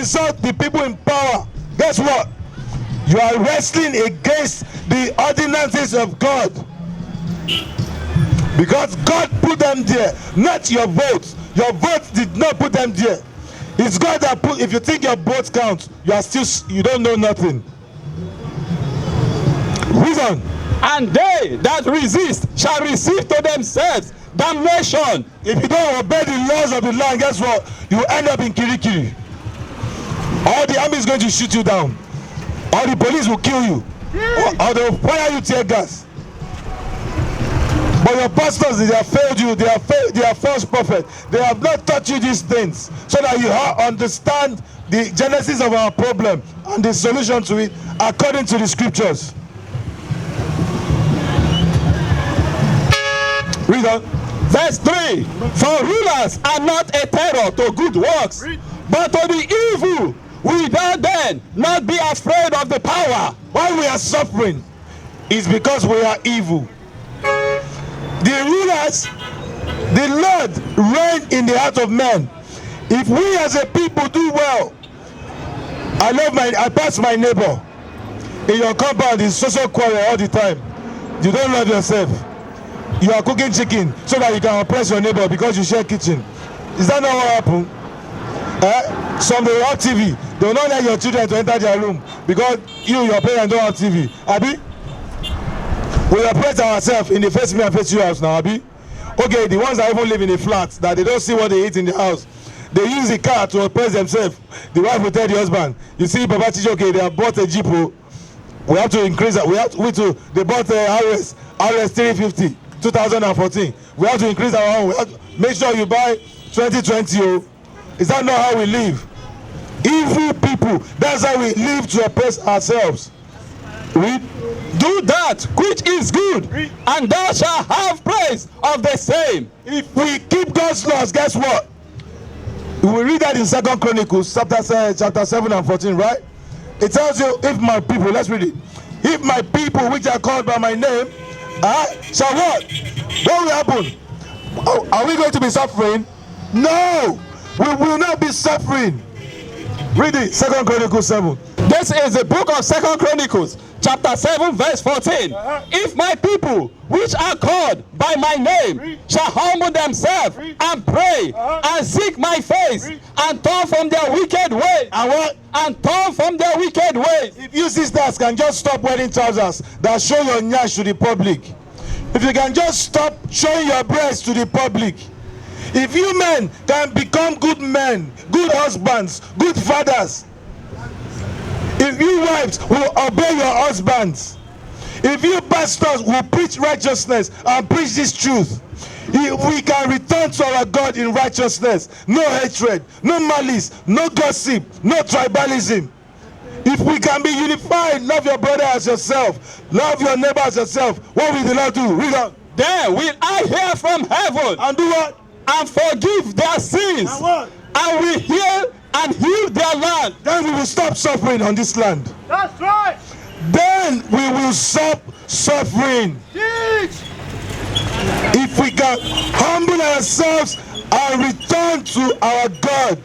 insult the people in power, guess what? You are wrestling against the ordinances of God. Because God put them there, not your votes. Your votes did not put them there. It's God that put. If you think your votes count, you don't know nothing. Reason. And they that resist shall receive to themselves damnation. If you don't obey the laws of the land, guess what? You end up in Kirikiri. All the army is going to shoot you down. All the police will kill you. Or they will fire you tear gas. But your pastors, they have failed you. They are false prophets. They have not taught you these things so that you understand the genesis of our problem and the solution to it according to the scriptures. Read on. Verse 3. For rulers are not a terror to good works, but to the evil. Without then not be afraid of the power. Why we are suffering is because we are evil. The rulers, the Lord reign in the heart of men. If we as a people do well, I pass my neighbor in your compound is social quarrel all the time. You don't love yourself. You are cooking chicken so that you can oppress your neighbor because you share kitchen. Is that not what happened? Some they have TV. They will not let your children to enter their room because your parents don't have TV. Abi? We oppress ourselves in the face me and face you house now, Abi? Okay, the ones that even live in the flats that they don't see what they eat in the house, they use the car to oppress themselves. The wife will tell the husband, you see, Papa Chichi, okay, they have bought a Jeep. We have to increase that. They bought a RS 350, 2014. We have to increase our own. Make sure you buy 2020. Is that not how we live? Evil people, that's how we live to oppress ourselves. Read. Do that which is good, and thou shalt have praise of the same. If we keep God's laws, guess what? We will read that in 2 Chronicles chapter 7 and 14, right? It tells you, if my people, let's read it. If my people which are called by my name, shall what? What will happen? Oh, are we going to be suffering? No, we will not be suffering. Read it, 2 Chronicles 7. This is the book of 2 Chronicles, chapter 7, verse 14. If my people, which are called by my name, shall humble themselves and pray and seek my face and turn from their wicked ways. And what? And turn from their wicked ways. If you sisters can just stop wearing trousers that show your nyash to the public, if you can just stop showing your breasts to the public, if you men can become good men, good husbands, good fathers, if you wives will obey your husbands, if you pastors will preach righteousness and preach this truth, if we can return to our God in righteousness, no hatred, no malice, no gossip, no tribalism. If we can be unified, love your brother as yourself, love your neighbor as yourself, what will the Lord do? Read on. Then will I hear from heaven and do what? And forgive their sins. And what? And will heal and heal their land. Then we will stop suffering on this land. That's right. Then we will stop suffering. Teach. If we can humble ourselves and return to our God.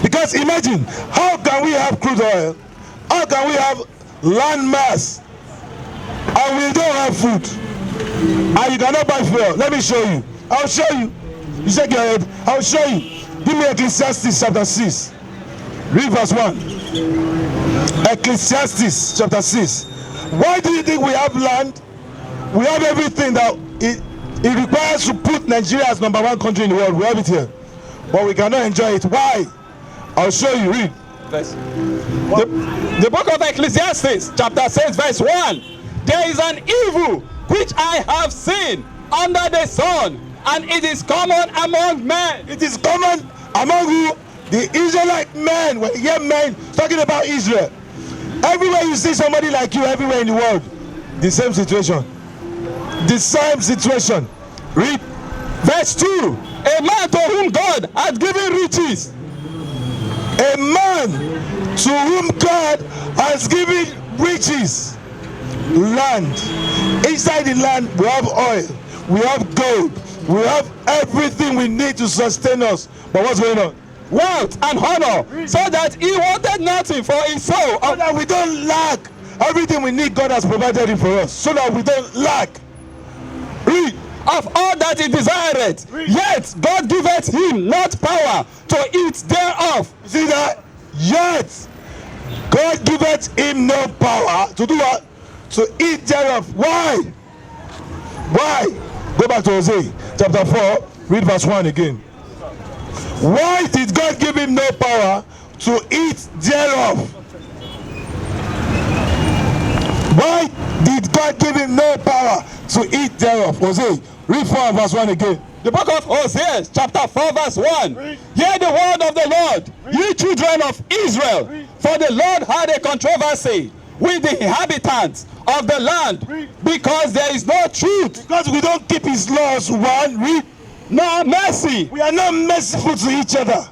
Because imagine, how can we have crude oil? How can we have land mass? And we don't have food. And you cannot buy fuel. Let me show you. I'll show you. You shake your head. I'll show you. Give me Ecclesiastes chapter 6. Read verse 1. Ecclesiastes chapter 6. Why do you think we have land? We have everything that it requires to put Nigeria as #1 country in the world. We have it here. But we cannot enjoy it. Why? I'll show you. Read. The book of Ecclesiastes chapter 6 verse 1. There is an evil which I have seen under the sun, and it is common among men. It is common among you, the Israelite men. When you hear men talking about Israel, everywhere you see somebody like you, everywhere in the world, the same situation. The same situation. Read. Verse 2. A man to whom God hath given riches. A man to whom God has given riches. Land. Inside the land we have oil, we have gold, we have everything we need to sustain us. But what's going on? wealth, and honor, so that he wanted nothing for his soul. So that we don't lack. Everything we need, God has provided it for us, so that we don't lack. Read. Of all that he desireth, yet God giveth him not power to eat thereof. You see that? Yet God giveth him no power to do what? To eat thereof. Why? Why? Go back to Hosea chapter 4, read verse 1 again. Why did God give him no power to eat thereof? Why did God give him no power to eat thereof? Hosea, read 4 verse 1 again. The book of Hosea, chapter 4, verse 1. Hear the word of the Lord, ye children of Israel, for the Lord had a controversy with the inhabitants of the land, because there is no truth. Because we don't keep his laws, one, read. No mercy. We are not merciful to each other.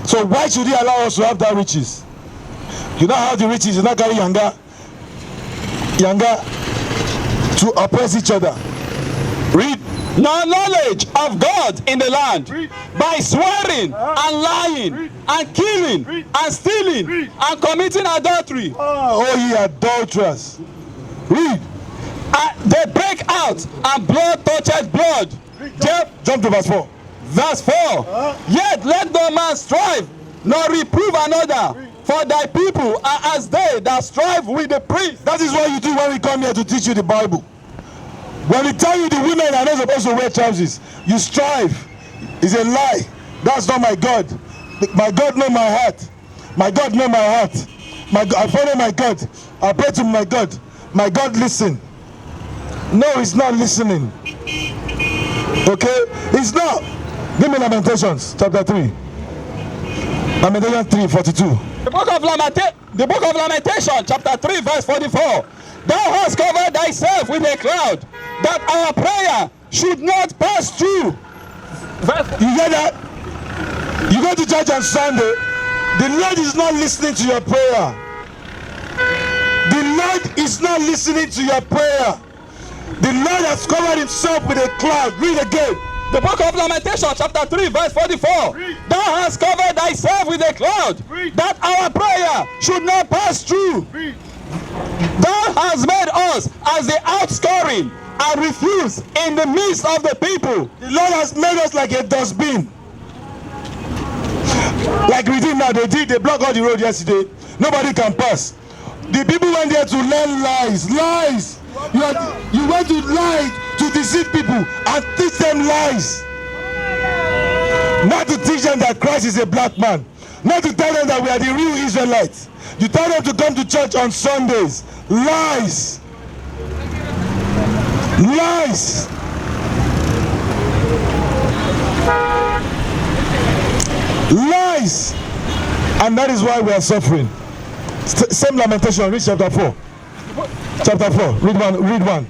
So why should he allow us to have that riches? You don't have the riches, you don't carry younger to oppress each other. Read. No knowledge of God in the land, by swearing and lying and killing and stealing and committing adultery. Oh, ye adulterers. Read. They break out, and blood toucheth blood. Jump to verse 4. Verse 4. Yet let no man strive, nor reprove another, for thy people are as they that strive with the priest. That is what you do when we come here to teach you the Bible. When we tell you the women are not supposed to wear trousers, you strive. It's a lie. That's not my God. My God knows my heart. My God knows my heart. I follow my God. I pray to my God. My God listen. No, he's not listening. Okay? He's not. Give me Lamentations, chapter 3. Lamentations 3:42. The book of Lamentation, chapter 3, verse 44. Thou hast covered thyself with a cloud, that our prayer should not pass through. You hear that? You go to church on Sunday, the Lord is not listening to your prayer. The Lord is not listening to your prayer. The Lord has covered himself with a cloud. Read again. The book of Lamentation, chapter 3, verse 44. Thou hast covered thyself with a cloud, that our prayer should not pass through. Thou hast made us as the outscoring and refuse in the midst of the people. The Lord has made us like a dustbin. Like we did now, they blocked all the road yesterday. Nobody can pass. The people went there to learn lies. Lies. You went to lie to deceive people and teach them lies. Not to teach them that Christ is a black man. Not to tell them that we are the real Israelites. You tell them to come to church on Sundays. Lies. Lies. Lies. And that is why we are suffering. Same Lamentation, read chapter 4. Chapter 4, read one.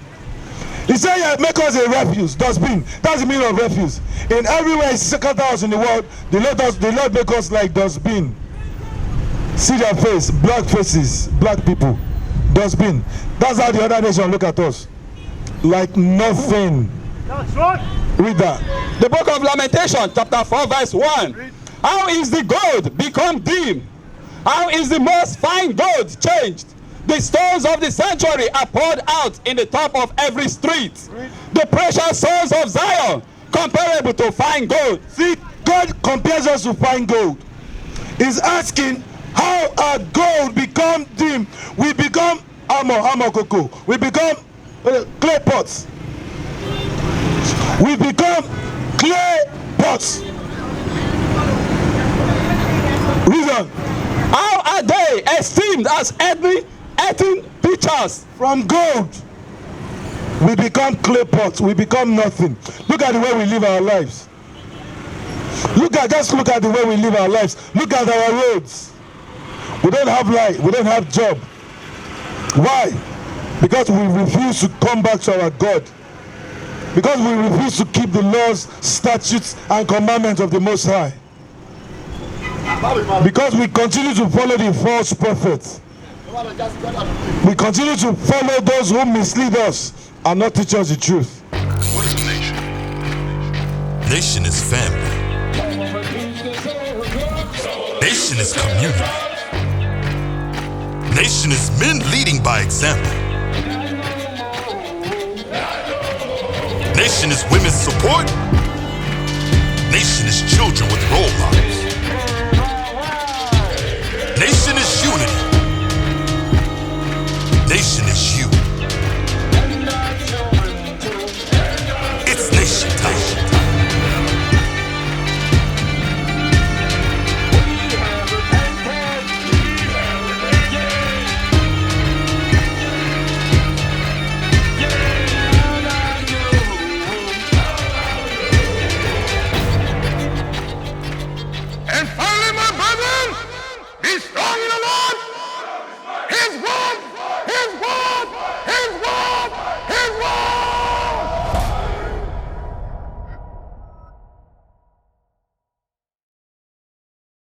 He said, yeah, make us a refuse, dustbin. That's the meaning of refuse. In everywhere, second house in the world, the Lord make us like dustbin. See their face, black faces, black people, dustbin. That's how the other nation look at us. Like nothing. That's right. Read that. The book of Lamentation, chapter 4, verse 1. How is the gold become dim? How is the most fine gold changed? The stones of the sanctuary are poured out in the top of every street. The precious stones of Zion, comparable to fine gold. See, God compares us to fine gold. He's asking how our gold become dim. We become armor cocoa. We become clay pots. We become clay pots. Reason. How are they esteemed as earthen pitchers? From gold, we become clay pots. We become nothing. Look at the way we live our lives. Just look at the way we live our lives. Look at our roads. We don't have light. We don't have job. Why? Because we refuse to come back to our God. Because we refuse to keep the laws, statutes, and commandments of the Most High. Because we continue to follow the false prophets. We continue to follow those who mislead us and not teach us the truth. What is a nation? Nation is family. Nation is community. Nation is men leading by example. Nation is women's support. Nation is children with role models.